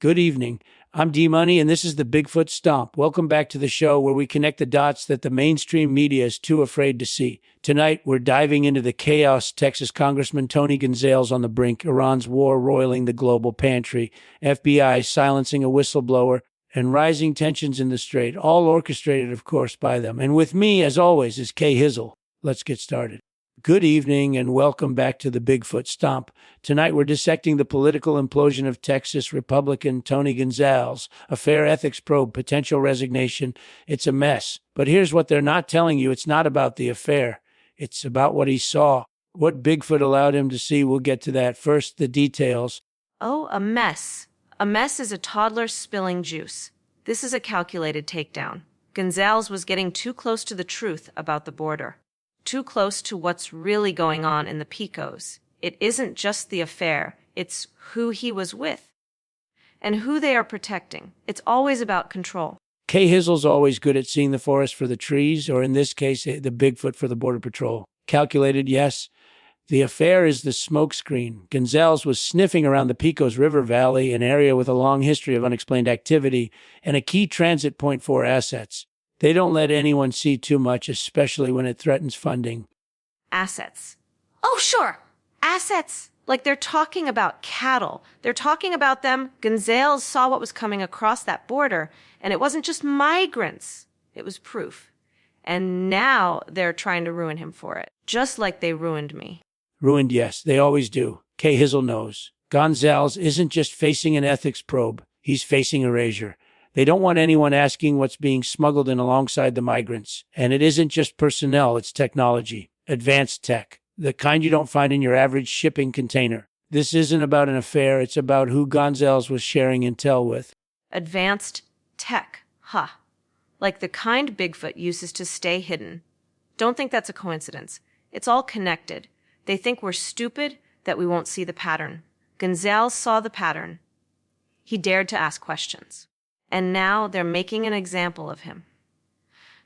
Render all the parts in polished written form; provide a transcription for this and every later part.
Good evening. I'm D-Money, and this is the Bigfoot Stomp. Welcome back to the show where we connect the dots that the mainstream media is too afraid to see. Tonight, we're diving into the chaos, Texas Congressman Tony Gonzales on the brink, Iran's war roiling the global pantry, FBI silencing a whistleblower, and rising tensions in the Strait, all orchestrated, of course, by them. And with me, as always, is Kay Hizzle. Let's get started. Good evening and welcome back to the Bigfoot Stomp. Tonight we're dissecting the political implosion of Texas Republican Tony Gonzales, a fair ethics probe, potential resignation. It's a mess. But here's what they're not telling you. It's not about the affair. It's about what he saw. What Bigfoot allowed him to see. We'll get to that. First, the details. Oh, a mess. A mess is a toddler spilling juice. This is a calculated takedown. Gonzales was getting too close to the truth about the border. Too close to what's really going on in the Pecos. It isn't just the affair, it's who he was with and who they are protecting. It's always about control. Kay Hizzle's always good at seeing the forest for the trees, or in this case, the Bigfoot for the Border Patrol. Calculated, yes. The affair is the smokescreen. Gonzales was sniffing around the Pecos River Valley, an area with a long history of unexplained activity and a key transit point for assets. They don't let anyone see too much, especially when it threatens funding. Assets. Oh, sure. Assets. Like they're talking about cattle. They're talking about them. Gonzales saw what was coming across that border, and it wasn't just migrants. It was proof. And now they're trying to ruin him for it, just like they ruined me. Ruined, yes. They always do. Kay Hizzle knows. Gonzales isn't just facing an ethics probe. He's facing erasure. They don't want anyone asking what's being smuggled in alongside the migrants. And it isn't just personnel, it's technology. Advanced tech. The kind you don't find in your average shipping container. This isn't about an affair, it's about who Gonzales was sharing intel with. Advanced tech. Huh. Like the kind Bigfoot uses to stay hidden. Don't think that's a coincidence. It's all connected. They think we're stupid, that we won't see the pattern. Gonzales saw the pattern. He dared to ask questions. And now they're making an example of him.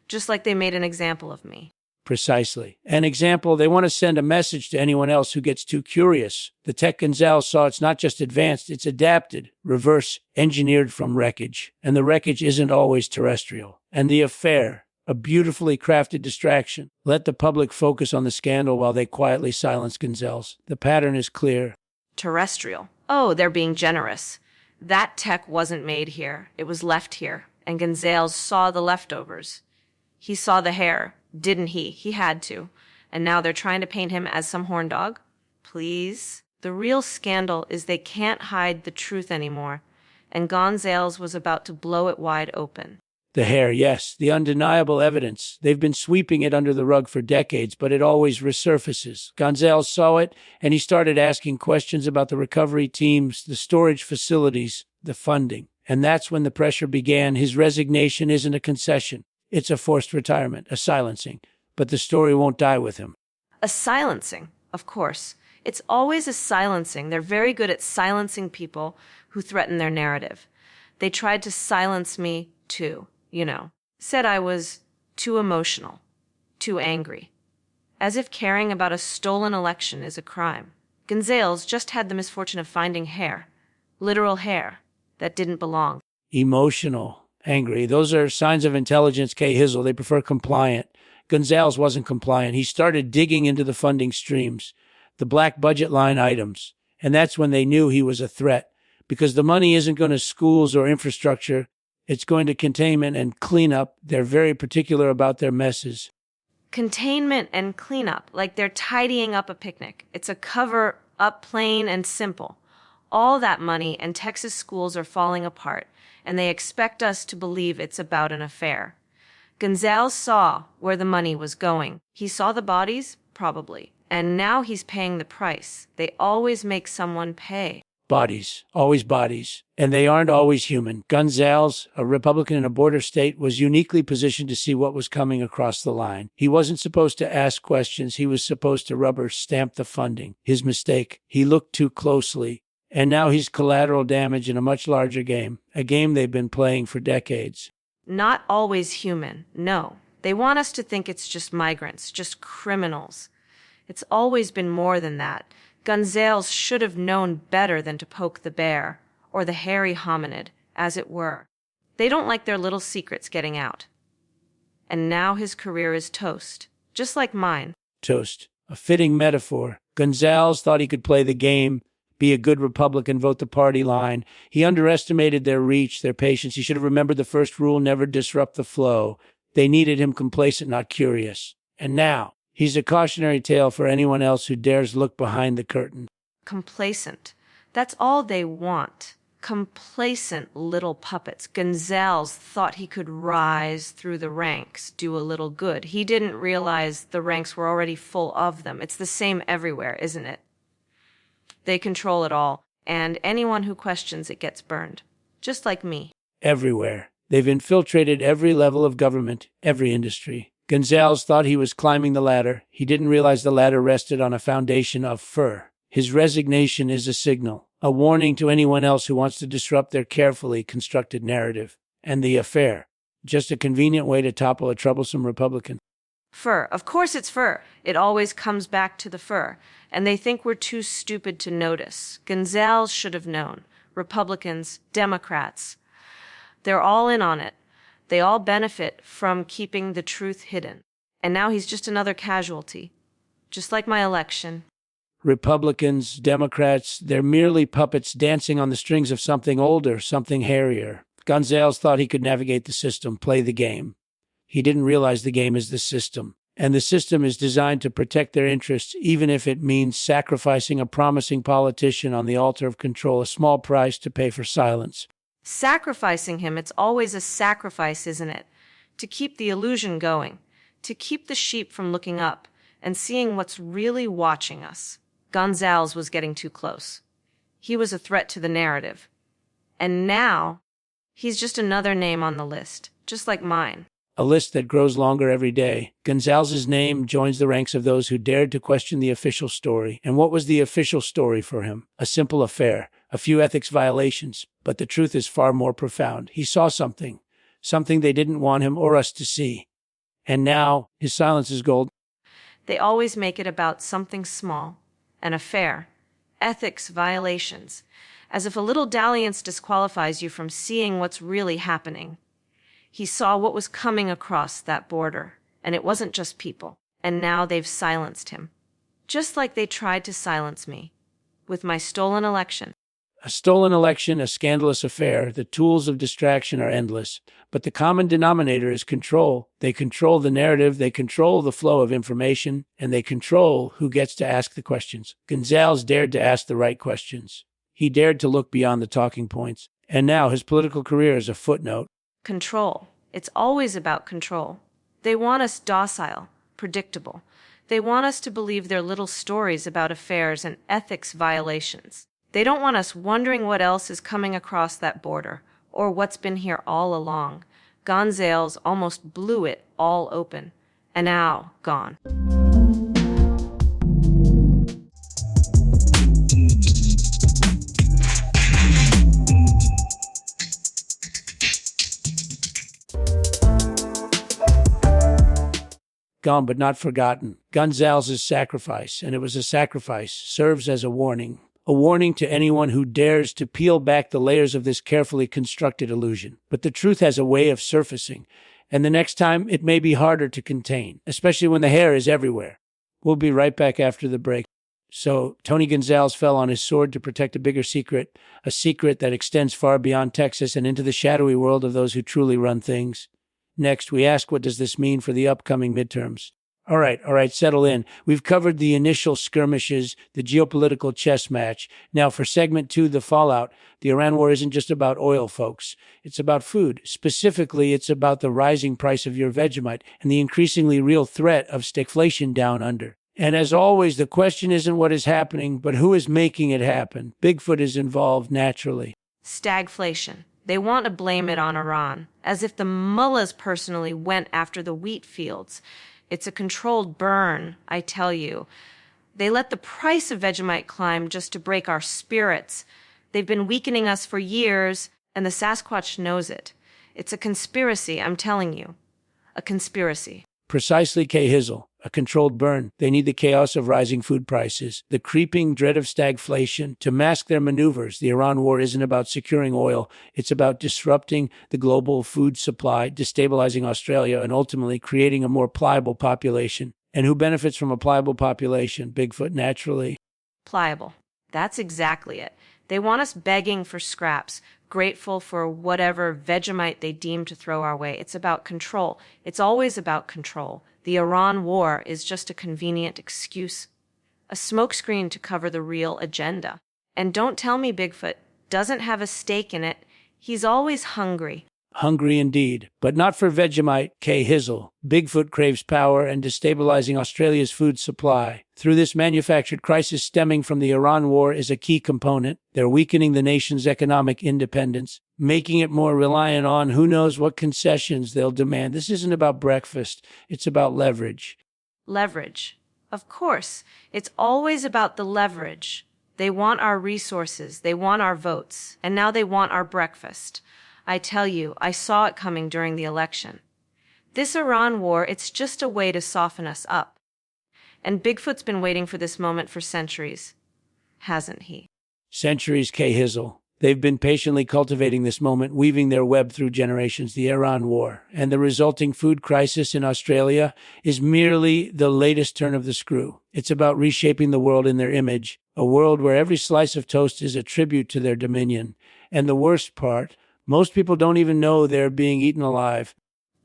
Just like they made an example of me. Precisely. An example, they want to send a message to anyone else who gets too curious. The tech Gonzales saw, it's not just advanced, it's adapted, reverse engineered from wreckage. And the wreckage isn't always terrestrial. And the affair, a beautifully crafted distraction. Let the public focus on the scandal while they quietly silence Gonzales. The pattern is clear. Terrestrial. Oh, they're being generous. That tech wasn't made here. It was left here. And Gonzales saw the leftovers. He saw the hair, didn't he? He had to. And now they're trying to paint him as some horn dog? Please? The real scandal is they can't hide the truth anymore. And Gonzales was about to blow it wide open. The hair, yes, the undeniable evidence. They've been sweeping it under the rug for decades, but it always resurfaces. Gonzales saw it, and he started asking questions about the recovery teams, the storage facilities, the funding. And that's when the pressure began. His resignation isn't a concession. It's a forced retirement, a silencing. But the story won't die with him. A silencing, of course. It's always a silencing. They're very good at silencing people who threaten their narrative. They tried to silence me, too. Said I was too emotional, too angry. As if caring about a stolen election is a crime. Gonzales just had the misfortune of finding hair, literal hair, that didn't belong. Emotional, angry. Those are signs of intelligence, Kay Hizzle. They prefer compliant. Gonzales wasn't compliant. He started digging into the funding streams, the black budget line items. And that's when they knew he was a threat. Because the money isn't going to schools or infrastructure. It's going to containment and cleanup. They're very particular about their messes. Containment and cleanup, like they're tidying up a picnic. It's a cover-up, plain and simple. All that money and Texas schools are falling apart, and they expect us to believe it's about an affair. Gonzales saw where the money was going. He saw the bodies? Probably. And now he's paying the price. They always make someone pay. Bodies, always bodies, and they aren't always human. Gonzales, a Republican in a border state, was uniquely positioned to see what was coming across the line. He wasn't supposed to ask questions. He was supposed to rubber stamp the funding. His mistake. He looked too closely. And now he's collateral damage in a much larger game, a game they've been playing for decades. Not always human, no. They want us to think it's just migrants, just criminals. It's always been more than that. Gonzales should have known better than to poke the bear. or the hairy hominid, as it were. They don't like their little secrets getting out. And now his career is toast, just like mine. Toast. A fitting metaphor. Gonzales thought he could play the game, be a good Republican, vote the party line. He underestimated their reach, their patience. He should have remembered the first rule: never disrupt the flow. They needed him complacent, not curious. And now, he's a cautionary tale for anyone else who dares look behind the curtain. Complacent. That's all they want. Complacent little puppets. Gonzales thought he could rise through the ranks, do a little good. He didn't realize the ranks were already full of them. It's the same everywhere, isn't it? They control it all, and anyone who questions it gets burned. Just like me. Everywhere. They've infiltrated every level of government, every industry. Gonzales thought he was climbing the ladder. He didn't realize the ladder rested on a foundation of fur. His resignation is a signal, a warning to anyone else who wants to disrupt their carefully constructed narrative. And the affair, just a convenient way to topple a troublesome Republican. Fur. Of course it's fur. It always comes back to the fur. And they think we're too stupid to notice. Gonzales should have known. Republicans, Democrats, they're all in on it. They all benefit from keeping the truth hidden. And now he's just another casualty. Just like my election. Republicans, Democrats, they're merely puppets dancing on the strings of something older, something hairier. Gonzales thought he could navigate the system, play the game. He didn't realize the game is the system. And the system is designed to protect their interests, even if it means sacrificing a promising politician on the altar of control, a small price to pay for silence. Sacrificing him, it's always a sacrifice, isn't it? To keep the illusion going, to keep the sheep from looking up and seeing what's really watching us. Gonzales was getting too close. He was a threat to the narrative. And now, he's just another name on the list, just like mine. A list that grows longer every day. Gonzales' name joins the ranks of those who dared to question the official story. And what was the official story for him? A simple affair, a few ethics violations. But the truth is far more profound. He saw something they didn't want him or us to see. And now, his silence is gold. They always make it about something small, an affair, ethics violations, as if a little dalliance disqualifies you from seeing what's really happening. He saw what was coming across that border, and it wasn't just people. And now they've silenced him. Just like they tried to silence me, with my stolen election. A stolen election, a scandalous affair. The tools of distraction are endless. But the common denominator is control. They control the narrative, they control the flow of information, and they control who gets to ask the questions. Gonzales dared to ask the right questions. He dared to look beyond the talking points. And now his political career is a footnote. Control. It's always about control. They want us docile, predictable. They want us to believe their little stories about affairs and ethics violations. They don't want us wondering what else is coming across that border, or what's been here all along. Gonzales almost blew it all open, and now gone. Gone but not forgotten. Gonzales' sacrifice, and it was a sacrifice, serves as a warning to anyone who dares to peel back the layers of this carefully constructed illusion. But the truth has a way of surfacing, and the next time it may be harder to contain, especially when the hair is everywhere. We'll be right back after the break. So, Tony Gonzales fell on his sword to protect a bigger secret, a secret that extends far beyond Texas and into the shadowy world of those who truly run things. Next, we ask, what does this mean for the upcoming midterms? All right, settle in. We've covered the initial skirmishes, the geopolitical chess match. Now, for segment 2, the fallout. The Iran war isn't just about oil, folks. It's about food. Specifically, it's about the rising price of your Vegemite and the increasingly real threat of stagflation down under. And as always, the question isn't what is happening, but who is making it happen. Bigfoot is involved naturally. Stagflation. They want to blame it on Iran, as if the mullahs personally went after the wheat fields. It's a controlled burn, I tell you. They let the price of Vegemite climb just to break our spirits. They've been weakening us for years, and the Sasquatch knows it. It's a conspiracy, I'm telling you. A conspiracy. Precisely, K. Hizzle. a controlled burn. They need the chaos of rising food prices, the creeping dread of stagflation to mask their maneuvers. The Iran war isn't about securing oil. It's about disrupting the global food supply, destabilizing Australia, and ultimately creating a more pliable population. And who benefits from a pliable population? Bigfoot, naturally. Pliable. That's exactly it. They want us begging for scraps, grateful for whatever Vegemite they deem to throw our way. It's about control. It's always about control. The Iran war is just a convenient excuse, a smokescreen to cover the real agenda. And don't tell me Bigfoot doesn't have a stake in it. He's always hungry. Hungry indeed, but not for Vegemite, Hizzle. Bigfoot craves power and destabilizing Australia's food supply. Through this manufactured crisis stemming from the Iran war is a key component. They're weakening the nation's economic independence, making it more reliant on who knows what concessions they'll demand. This isn't about breakfast. It's about leverage. Leverage. Of course, it's always about the leverage. They want our resources. They want our votes. And now they want our breakfast. I tell you, I saw it coming during the election. This Iran war, it's just a way to soften us up. And Bigfoot's been waiting for this moment for centuries, hasn't he? Centuries, Hizzle. They've been patiently cultivating this moment, weaving their web through generations. The Iran war and the resulting food crisis in Australia is merely the latest turn of the screw. It's about reshaping the world in their image, a world where every slice of toast is a tribute to their dominion. And the worst part, most people don't even know they're being eaten alive.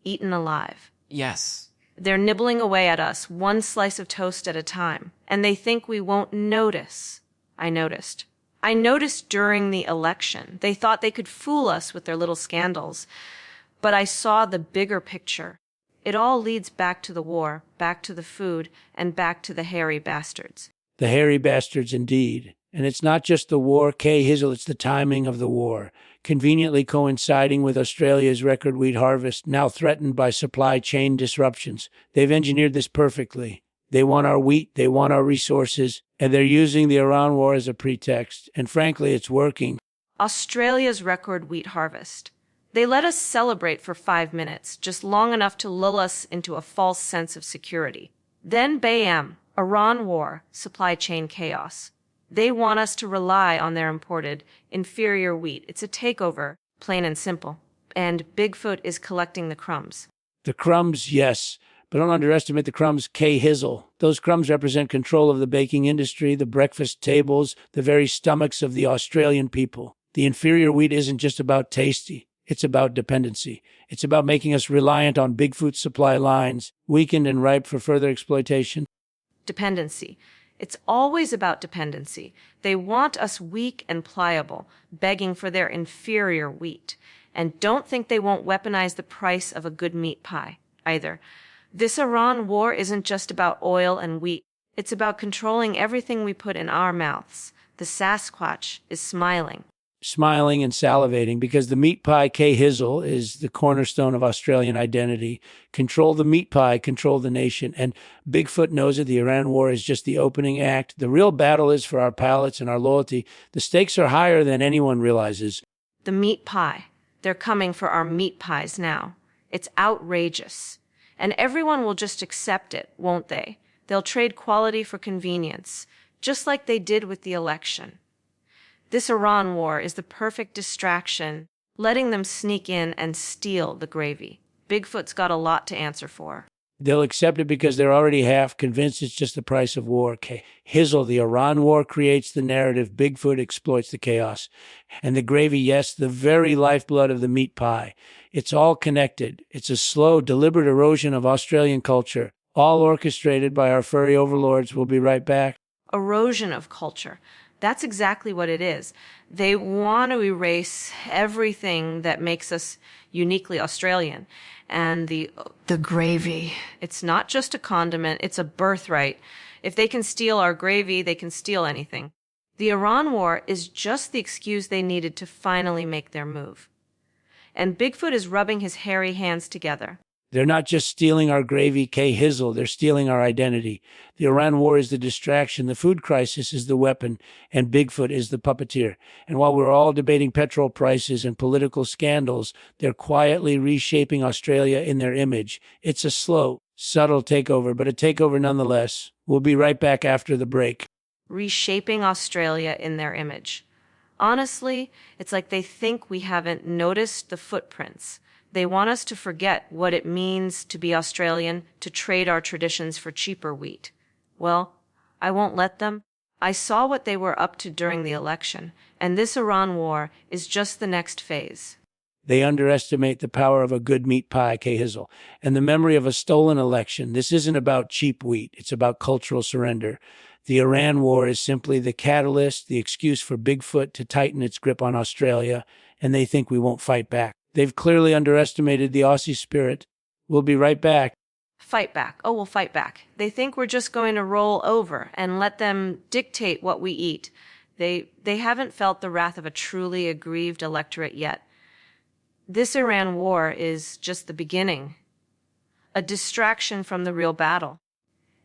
Eaten alive. Yes. They're nibbling away at us, one slice of toast at a time, and they think we won't notice. I noticed. I noticed during the election. They thought they could fool us with their little scandals. But I saw the bigger picture. It all leads back to the war, back to the food, and back to the hairy bastards. The hairy bastards, indeed. And it's not just the war, Hizzle, it's the timing of the war, conveniently coinciding with Australia's record wheat harvest, now threatened by supply chain disruptions. They've engineered this perfectly. They want our wheat, they want our resources, and they're using the Iran war as a pretext. And frankly, it's working. Australia's record wheat harvest. They let us celebrate for 5 minutes, just long enough to lull us into a false sense of security. Then bam, Iran war, supply chain chaos. They want us to rely on their imported, inferior wheat. It's a takeover, plain and simple. And Bigfoot is collecting the crumbs. The crumbs, yes, but don't underestimate the crumbs, Hizzle. Those crumbs represent control of the baking industry, the breakfast tables, the very stomachs of the Australian people. The inferior wheat isn't just about tasty. It's about dependency. It's about making us reliant on Bigfoot supply lines, weakened and ripe for further exploitation. Dependency. It's always about dependency. They want us weak and pliable, begging for their inferior wheat. And don't think they won't weaponize the price of a good meat pie, either. This Iran war isn't just about oil and wheat. It's about controlling everything we put in our mouths. The Sasquatch is smiling. Smiling and salivating, because the meat pie, Hizzle, is the cornerstone of Australian identity. Control the meat pie, control the nation. And Bigfoot knows that the Iran war is just the opening act. The real battle is for our palates and our loyalty. The stakes are higher than anyone realizes. The meat pie. They're coming for our meat pies now. It's outrageous. And everyone will just accept it, won't they? They'll trade quality for convenience, just like they did with the election. This Iran war is the perfect distraction, letting them sneak in and steal the gravy. Bigfoot's got a lot to answer for. They'll accept it because they're already half convinced it's just the price of war. Hizzle, the Iran war creates the narrative. Bigfoot exploits the chaos. And the gravy, yes, the very lifeblood of the meat pie. It's all connected. It's a slow, deliberate erosion of Australian culture, all orchestrated by our furry overlords. We'll be right back. Erosion of culture. That's exactly what it is. They want to erase everything that makes us uniquely Australian. And the gravy. It's not just a condiment, it's a birthright. If they can steal our gravy, they can steal anything. The Iran war is just the excuse they needed to finally make their move. And Bigfoot is rubbing his hairy hands together. They're not just stealing our gravy, Hizzle, they're stealing our identity. The Iran war is the distraction, the food crisis is the weapon, and Bigfoot is the puppeteer. And while we're all debating petrol prices and political scandals, they're quietly reshaping Australia in their image. It's a slow, Subtle takeover, but a takeover nonetheless. We'll be right back after the break. Reshaping Australia in their image. Honestly, it's like they think we haven't noticed the footprints. They want us to forget what it means to be Australian, to trade our traditions for cheaper wheat. Well, I won't let them. I saw what they were up to during the election, and this Iran war is just the next phase. They underestimate the power of a good meat pie, Cahizzle, and the memory of a stolen election. This isn't about cheap wheat. It's about cultural surrender. The Iran war is simply the catalyst, the excuse for Bigfoot to tighten its grip on Australia, and they think we won't fight back. They've clearly underestimated the Aussie spirit. We'll be right back. Fight back. Oh, we'll fight back. They think we're just going to roll over and let them dictate what we eat. They haven't felt the wrath of a truly aggrieved electorate yet. This Iran war is just the beginning, a distraction from the real battle.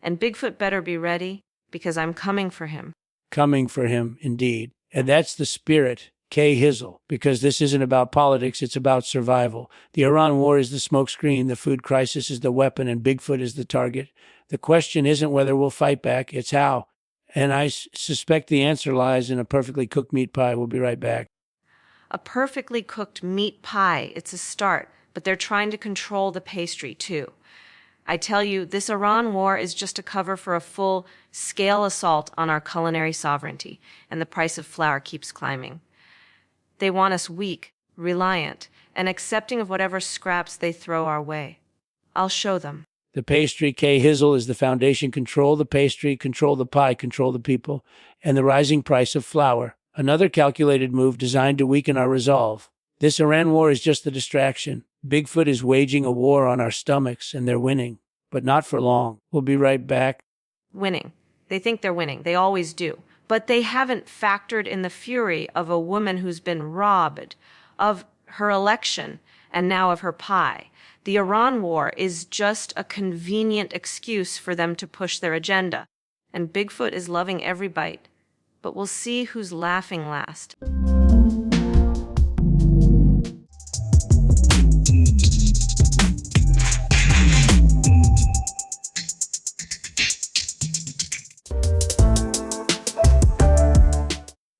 And Bigfoot better be ready, because I'm coming for him. Coming for him, indeed. And that's the spirit, Cahizzle, because this isn't about politics, it's about survival. The Iran war is the smokescreen, the food crisis is the weapon, and Bigfoot is the target. The question isn't whether we'll fight back, it's how. And I suspect the answer lies in a perfectly cooked meat pie. We'll be right back. A perfectly cooked meat pie, it's a start, but they're trying to control the pastry, too. I tell you, this Iran war is just a cover for a full-scale assault on our culinary sovereignty, and the price of flour keeps climbing. They want us weak, reliant, and accepting of whatever scraps they throw our way. I'll show them. The pastry, Cahizzle, is the foundation. Control the pastry, control the pie, control the people, and the rising price of flour. Another calculated move designed to weaken our resolve. This Iran war is just the distraction. Bigfoot is waging a war on our stomachs, and they're winning. But not for long. We'll be right back. Winning. They think they're winning. They always do. But they haven't factored in the fury of a woman who's been robbed of her election and now of her pie. The Iran war is just a convenient excuse for them to push their agenda. And Bigfoot is loving every bite. But we'll see who's laughing last.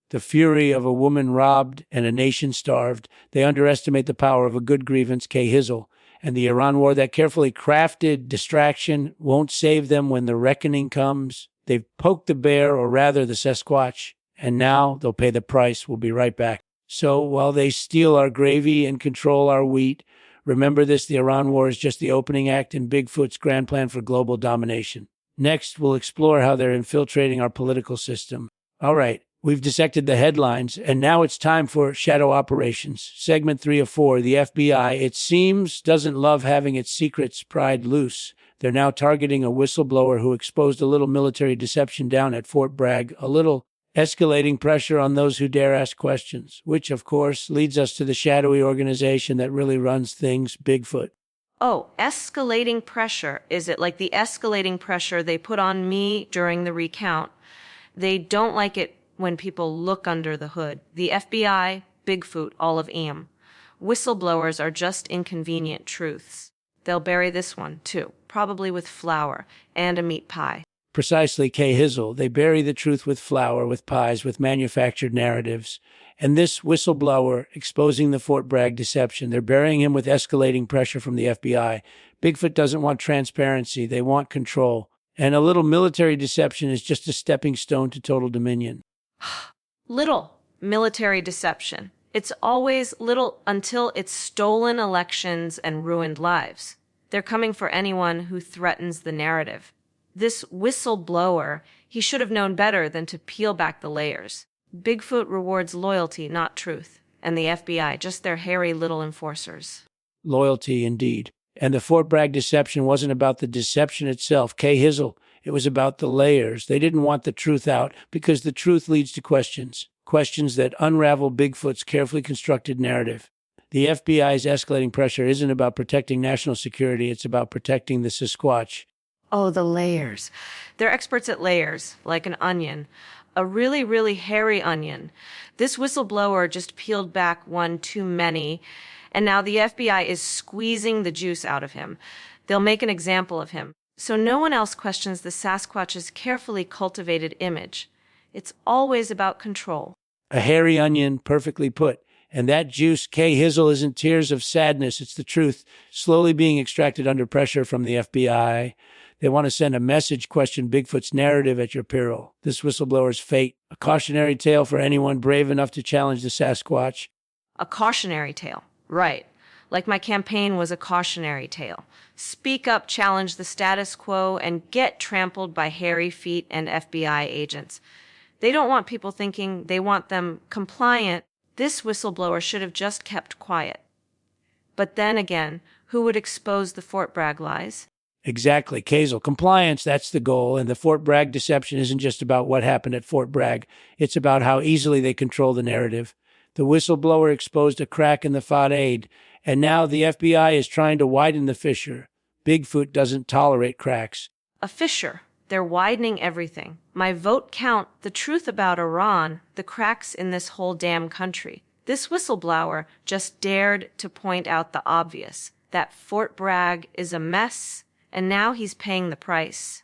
The fury of a woman robbed and a nation starved. They underestimate the power of a good grievance, Cahizzle. And the Iran war, that carefully crafted distraction, won't save them when the reckoning comes. They've poked the bear, or rather the Sasquatch, and now they'll pay the price. We'll be right back. So while they steal our gravy and control our wheat, remember this, the Iran war is just the opening act in Bigfoot's grand plan for global domination. Next, we'll explore how they're infiltrating our political system. All right. We've dissected the headlines, and now it's time for Shadow Operations. Segment 3 of 4, the FBI, it seems, doesn't love having its secrets pried loose. They're now targeting a whistleblower who exposed a little military deception down at Fort Bragg, a little escalating pressure on those who dare ask questions, which, of course, leads us to the shadowy organization that really runs things, Bigfoot. Oh, escalating pressure. Is it like the escalating pressure they put on me during the recount? They don't like it when people look under the hood. The FBI, Bigfoot, all of EM. Whistleblowers are just inconvenient truths. They'll bury this one, too, probably with flour and a meat pie. Precisely, Cahizzle. They bury the truth with flour, with pies, with manufactured narratives. And this whistleblower exposing the Fort Bragg deception, they're burying him with escalating pressure from the FBI. Bigfoot doesn't want transparency. They want control. And a little military deception is just a stepping stone to total dominion. Little military deception. It's always little until it's stolen elections and ruined lives. They're coming for anyone who threatens the narrative. This whistleblower, he should have known better than to peel back the layers. Bigfoot rewards loyalty, not truth. And the FBI, just their hairy little enforcers. Loyalty, indeed. And the Fort Bragg deception wasn't about the deception itself. Cahizzle. It was about the layers. They didn't want the truth out because the truth leads to questions. Questions that unravel Bigfoot's carefully constructed narrative. The FBI's escalating pressure isn't about protecting national security. It's about protecting the Sasquatch. Oh, the layers. They're experts at layers, like an onion. A really, really hairy onion. This whistleblower just peeled back one too many, and now the FBI is squeezing the juice out of him. They'll make an example of him, so no one else questions the Sasquatch's carefully cultivated image. It's always about control. A hairy onion, perfectly put. And that juice, Kay Hizzle, isn't tears of sadness. It's the truth, slowly being extracted under pressure from the FBI. They want to send a message, question Bigfoot's narrative at your peril. This whistleblower's fate, a cautionary tale for anyone brave enough to challenge the Sasquatch. A cautionary tale. Right. Like my campaign was a cautionary tale. Speak up, challenge the status quo, and get trampled by hairy feet and FBI agents. They don't want people thinking, they want them compliant. This whistleblower should have just kept quiet. But then again, who would expose the Fort Bragg lies? Exactly. Kazel. Compliance, that's the goal. And the Fort Bragg deception isn't just about what happened at Fort Bragg. It's about how easily they control the narrative. The whistleblower exposed a crack in the facade, and now the FBI is trying to widen the fissure. Bigfoot doesn't tolerate cracks. A fissure. They're widening everything. My vote count, the truth about Iran, the cracks in this whole damn country. This whistleblower just dared to point out the obvious, that Fort Bragg is a mess, and now he's paying the price.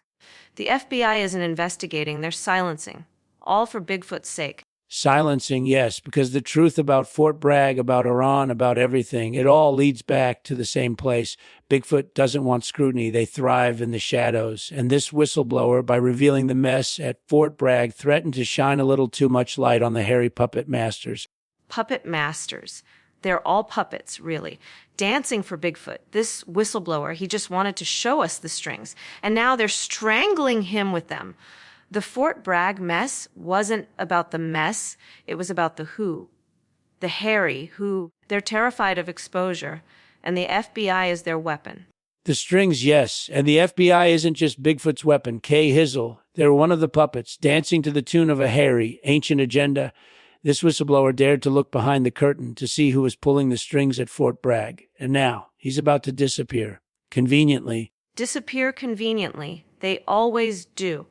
The FBI isn't investigating, they're silencing. All for Bigfoot's sake. Silencing, yes, because the truth about Fort Bragg, about Iran, about everything, it all leads back to the same place. Bigfoot doesn't want scrutiny. They thrive in the shadows. And this whistleblower, by revealing the mess at Fort Bragg, threatened to shine a little too much light on the hairy puppet masters. Puppet masters. They're all puppets, really. Dancing for Bigfoot. This whistleblower, he just wanted to show us the strings. And now they're strangling him with them. The Fort Bragg mess wasn't about the mess, it was about the who. The hairy who. They're terrified of exposure, and the FBI is their weapon. The strings, yes, and the FBI isn't just Bigfoot's weapon, Kay Hizzle. They're one of the puppets, dancing to the tune of a hairy, ancient agenda. This whistleblower dared to look behind the curtain to see who was pulling the strings at Fort Bragg, and now he's about to disappear. Conveniently. Disappear conveniently. They always do.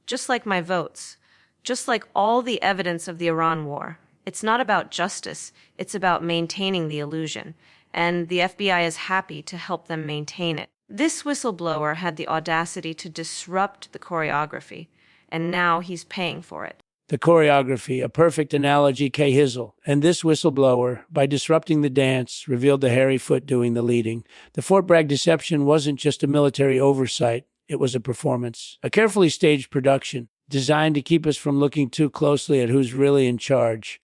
Just like my votes, just like all the evidence of the Iran war. It's not about justice, it's about maintaining the illusion, and the FBI is happy to help them maintain it. This whistleblower had the audacity to disrupt the choreography, and now he's paying for it. The choreography, a perfect analogy, Kay Hizzle. And this whistleblower, by disrupting the dance, revealed the hairy foot doing the leading. The Fort Bragg deception wasn't just a military oversight. It was a performance, a carefully staged production designed to keep us from looking too closely at who's really in charge.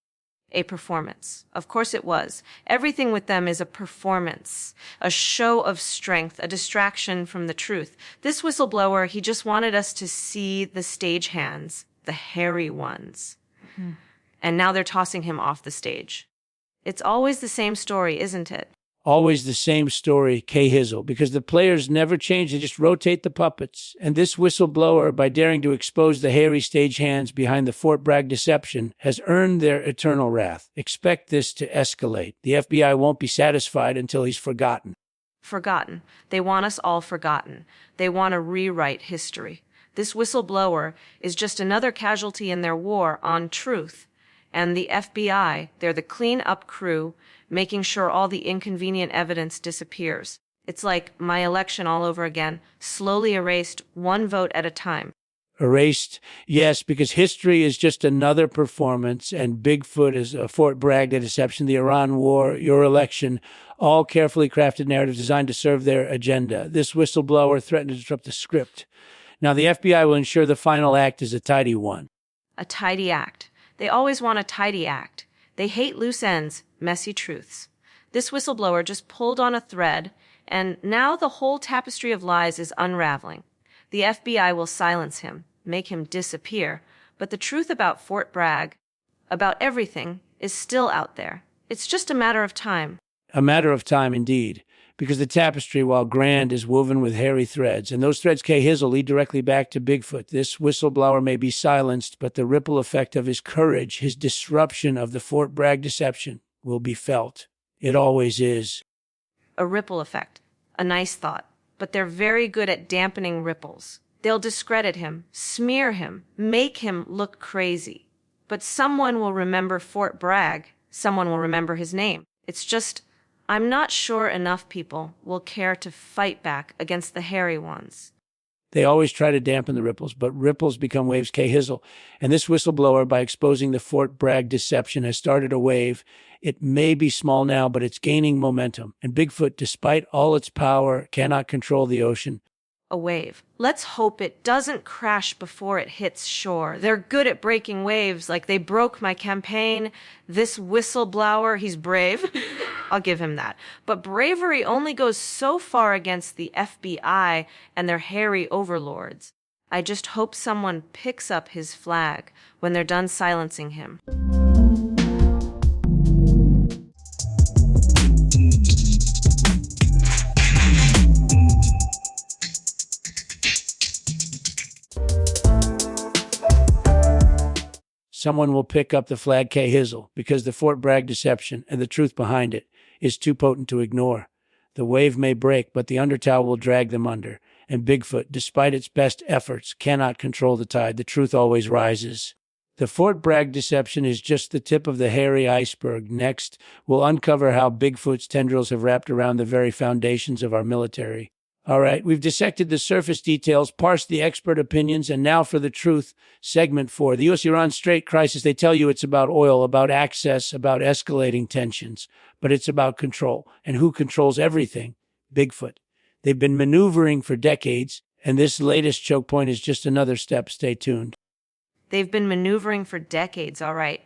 A performance. Of course it was. Everything with them is a performance, a show of strength, a distraction from the truth. This whistleblower, he just wanted us to see the stagehands, the hairy ones. And now they're tossing him off the stage. It's always the same story, isn't it? Always the same story, Kay Hizzle, because the players never change. They just rotate the puppets. And this whistleblower, by daring to expose the hairy stagehands behind the Fort Bragg deception, has earned their eternal wrath. Expect this to escalate. The FBI won't be satisfied until he's forgotten. Forgotten. They want us all forgotten. They want to rewrite history. This whistleblower is just another casualty in their war on truth. And the FBI, they're the clean-up crew, making sure all the inconvenient evidence disappears. It's like my election all over again, slowly erased, one vote at a time. Erased, yes, because history is just another performance, and Bigfoot is a Fort Bragg, the deception, the Iran war, your election, all carefully crafted narratives designed to serve their agenda. This whistleblower threatened to disrupt the script. Now, the FBI will ensure the final act is a tidy one. A tidy act. They always want a tidy act. They hate loose ends, messy truths. This whistleblower just pulled on a thread, and now the whole tapestry of lies is unraveling. The FBI will silence him, make him disappear, but the truth about Fort Bragg, about everything, is still out there. It's just a matter of time. A matter of time, indeed, because the tapestry, while grand, is woven with hairy threads, and those threads, Kay Hizzle, lead directly back to Bigfoot. This whistleblower may be silenced, but the ripple effect of his courage, his disruption of the Fort Bragg deception, will be felt. It always is. A ripple effect. A nice thought. But they're very good at dampening ripples. They'll discredit him, smear him, make him look crazy. But someone will remember Fort Bragg. Someone will remember his name. It's just I'm not sure enough people will care to fight back against the hairy ones. They always try to dampen the ripples, but ripples become waves. K. Hizzle. And this whistleblower, by exposing the Fort Bragg deception, has started a wave. It may be small now, but it's gaining momentum. And Bigfoot, despite all its power, cannot control the ocean. A wave. Let's hope it doesn't crash before it hits shore. They're good at breaking waves, like they broke my campaign. This whistleblower, he's brave. I'll give him that. But bravery only goes so far against the FBI and their hairy overlords. I just hope someone picks up his flag when they're done silencing him. Someone will pick up the flag. K. Hizzle, because the Fort Bragg deception and the truth behind it is too potent to ignore. The wave may break, but the undertow will drag them under. And Bigfoot, despite its best efforts, cannot control the tide. The truth always rises. The Fort Bragg deception is just the tip of the hairy iceberg. Next, we'll uncover how Bigfoot's tendrils have wrapped around the very foundations of our military. All right, we've dissected the surface details, parsed the expert opinions, and now for the truth. Segment 4, the U.S.-Iran Strait crisis. They tell you it's about oil, about access, about escalating tensions, but it's about control. And who controls everything? Bigfoot. They've been maneuvering for decades, and this latest choke point is just another step. Stay tuned. They've been maneuvering for decades, all right.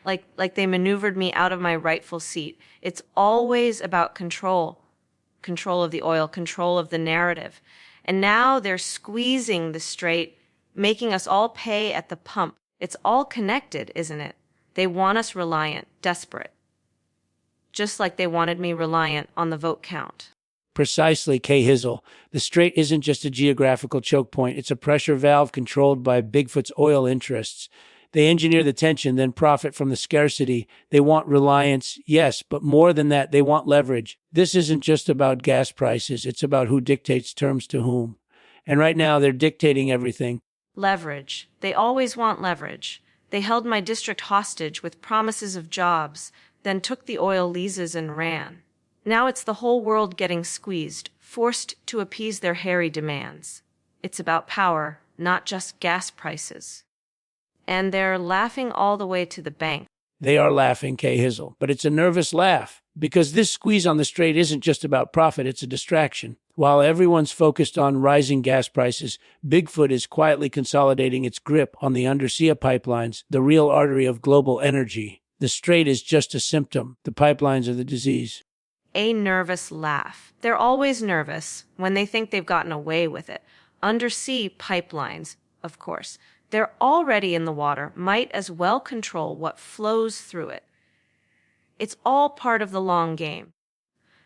Like they maneuvered me out of my rightful seat. It's always about control. Control of the oil, control of the narrative. And now they're squeezing the Strait, making us all pay at the pump. It's all connected, isn't it? They want us reliant, desperate. Just like they wanted me reliant on the vote count. Precisely, K. Hizzle. The Strait isn't just a geographical choke point. It's a pressure valve controlled by Bigfoot's oil interests. They engineer the tension, then profit from the scarcity. They want reliance, yes, but more than that, they want leverage. This isn't just about gas prices. It's about who dictates terms to whom. And right now, they're dictating everything. Leverage. They always want leverage. They held my district hostage with promises of jobs, then took the oil leases and ran. Now it's the whole world getting squeezed, forced to appease their hairy demands. It's about power, not just gas prices. And they're laughing all the way to the bank. They are laughing, K. Hizzle, but it's a nervous laugh, because this squeeze on the Strait isn't just about profit, it's a distraction. While everyone's focused on rising gas prices, Bigfoot is quietly consolidating its grip on the undersea pipelines, the real artery of global energy. The Strait is just a symptom. The pipelines are the disease. A nervous laugh. They're always nervous when they think they've gotten away with it. Undersea pipelines, of course. They're already in the water, might as well control what flows through it. It's all part of the long game.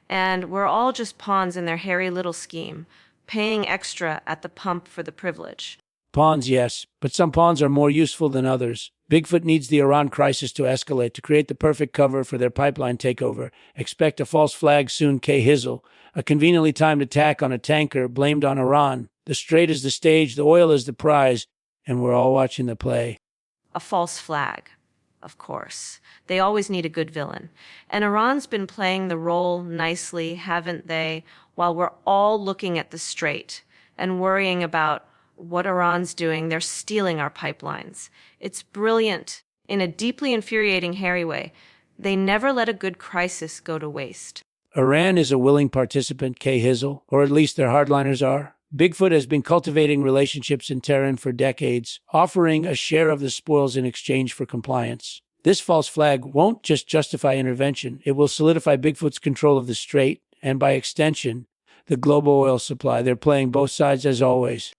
And we're all just pawns in their hairy little scheme, paying extra at the pump for the privilege. Pawns, yes, but some pawns are more useful than others. Bigfoot needs the Iran crisis to escalate to create the perfect cover for their pipeline takeover. Expect a false flag soon, K. Hizzle. A conveniently timed attack on a tanker blamed on Iran. The Strait is the stage, the oil is the prize, and we're all watching the play. A false flag, of course. They always need a good villain. And Iran's been playing the role nicely, haven't they, while we're all looking at the Strait and worrying about what Iran's doing. They're stealing our pipelines. It's brilliant. In a deeply infuriating, hairy way. They never let a good crisis go to waste. Iran is a willing participant, K. Hizzle, or at least their hardliners are. Bigfoot has been cultivating relationships in Tehran for decades, offering a share of the spoils in exchange for compliance. This false flag won't just justify intervention. It will solidify Bigfoot's control of the Strait, and by extension, the global oil supply. They're playing both sides as always.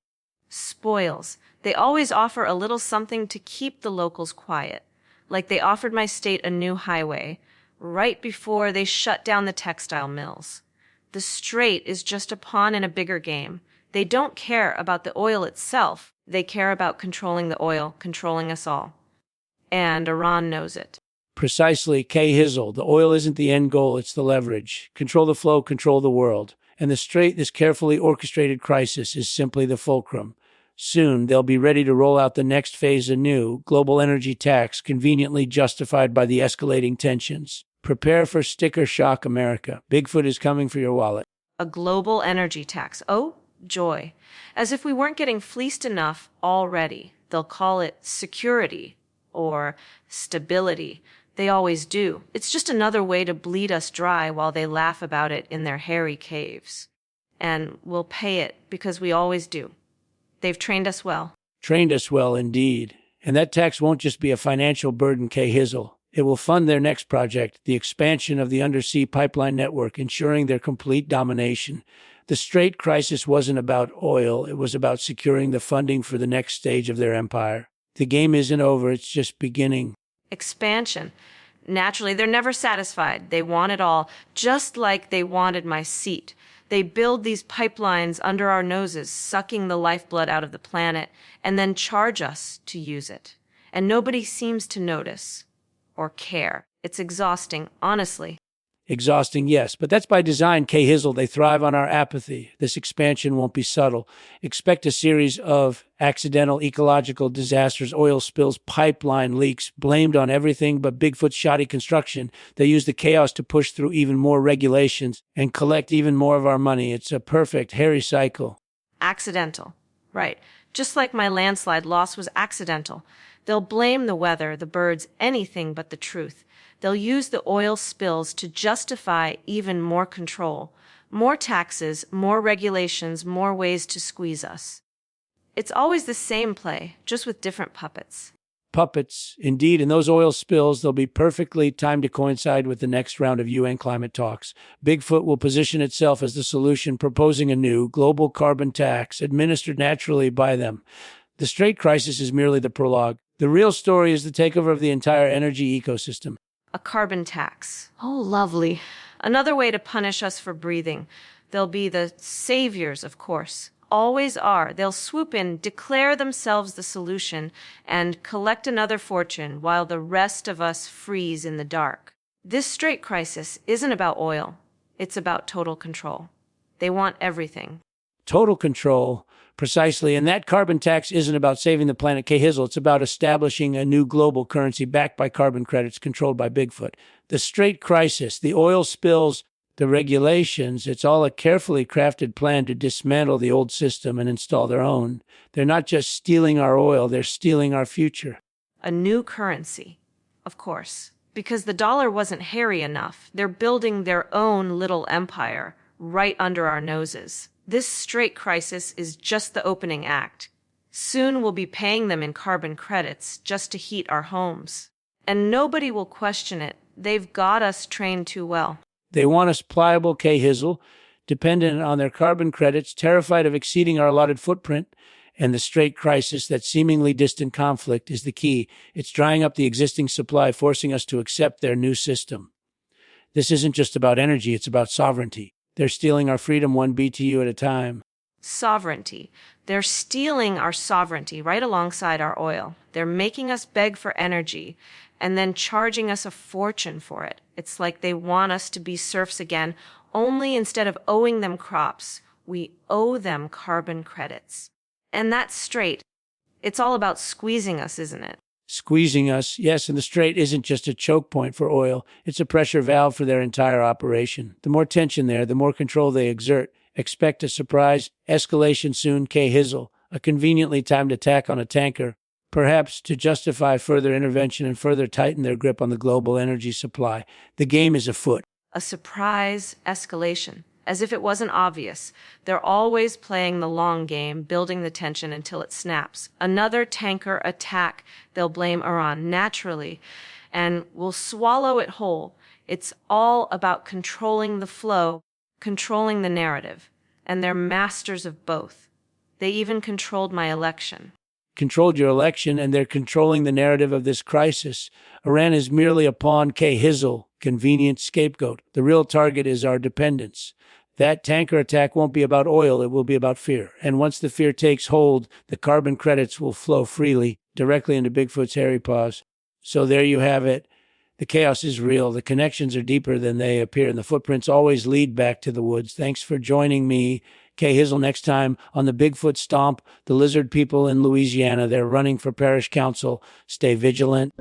Spoils. They always offer a little something to keep the locals quiet. Like they offered my state a new highway, right before they shut down the textile mills. The Strait is just a pawn in a bigger game. They don't care about the oil itself. They care about controlling the oil, controlling us all. And Iran knows it. Precisely, K. Hizzle. The oil isn't the end goal, it's the leverage. Control the flow, control the world. And the Strait, this carefully orchestrated crisis, is simply the fulcrum. Soon, they'll be ready to roll out the next phase anew, global energy tax, conveniently justified by the escalating tensions. Prepare for sticker shock, America. Bigfoot is coming for your wallet. A global energy tax. Oh, joy. As if we weren't getting fleeced enough already. They'll call it security or stability. They always do. It's just another way to bleed us dry while they laugh about it in their hairy caves. And we'll pay it because we always do. They've trained us well. Trained us well, indeed. And that tax won't just be a financial burden, Kay Hizzle. It will fund their next project, the expansion of the undersea pipeline network, ensuring their complete domination. The Strait crisis wasn't about oil. It was about securing the funding for the next stage of their empire. The game isn't over. It's just beginning. Expansion. Naturally, they're never satisfied. They want it all, just like they wanted my seat. They build these pipelines under our noses, sucking the lifeblood out of the planet, and then charge us to use it. And nobody seems to notice or care. It's exhausting, honestly. Exhausting, yes, but that's by design, Kay Hizzle. They thrive on our apathy. This expansion won't be subtle. Expect a series of accidental ecological disasters, oil spills, pipeline leaks, blamed on everything but Bigfoot's shoddy construction. They use the chaos to push through even more regulations and collect even more of our money. It's a perfect, hairy cycle. Accidental. Right. Just like my landslide loss was accidental. They'll blame the weather, the birds, anything but the truth. They'll use the oil spills to justify even more control, more taxes, more regulations, more ways to squeeze us. It's always the same play, just with different puppets. Puppets, indeed, and those oil spills, they'll be perfectly timed to coincide with the next round of UN climate talks. Bigfoot will position itself as the solution, proposing a new global carbon tax administered naturally by them. The Strait crisis is merely the prologue. The real story is the takeover of the entire energy ecosystem. A carbon tax. Oh, lovely. Another way to punish us for breathing. They'll be the saviors, of course. Always are. They'll swoop in, declare themselves the solution, and collect another fortune while the rest of us freeze in the dark. This Strait crisis isn't about oil. It's about total control. They want everything. Total control, precisely. And that carbon tax isn't about saving the planet, Kay Hizzle. It's about establishing a new global currency backed by carbon credits controlled by Bigfoot. The Strait crisis, the oil spills, the regulations, it's all a carefully crafted plan to dismantle the old system and install their own. They're not just stealing our oil, they're stealing our future. A new currency, of course. Because the dollar wasn't hairy enough. They're building their own little empire right under our noses. This Strait crisis is just the opening act. Soon we'll be paying them in carbon credits just to heat our homes. And nobody will question it. They've got us trained too well. They want us pliable, Kay Hizzle, dependent on their carbon credits, terrified of exceeding our allotted footprint. And the Strait crisis, that seemingly distant conflict, is the key. It's drying up the existing supply, forcing us to accept their new system. This isn't just about energy, it's about sovereignty. They're stealing our freedom 1 BTU at a time. Sovereignty. They're stealing our sovereignty right alongside our oil. They're making us beg for energy and then charging us a fortune for it. It's like they want us to be serfs again, only instead of owing them crops, we owe them carbon credits. And that's Strait. It's all about squeezing us, isn't it? Squeezing us, yes, and the Strait isn't just a choke point for oil. It's a pressure valve for their entire operation. The more tension there, the more control they exert. Expect a surprise escalation soon, Kay Hizzle, a conveniently timed attack on a tanker, perhaps to justify further intervention and further tighten their grip on the global energy supply. The game is afoot. A surprise escalation. As if it wasn't obvious. They're always playing the long game, building the tension until it snaps. Another tanker attack, they'll blame Iran naturally, and we'll swallow it whole. It's all about controlling the flow, controlling the narrative, and they're masters of both. They even controlled my election. Controlled your election, and they're controlling the narrative of this crisis. Iran is merely a pawn, Kay Hizzle, convenient scapegoat. The real target is our dependence. That tanker attack won't be about oil, it will be about fear. And once the fear takes hold, the carbon credits will flow freely, directly into Bigfoot's hairy paws. So there you have it. The chaos is real. The connections are deeper than they appear, and the footprints always lead back to the woods. Thanks for joining me, Kay Hizzle, next time on the Bigfoot Stomp. The lizard people in Louisiana, they're running for parish council. Stay vigilant.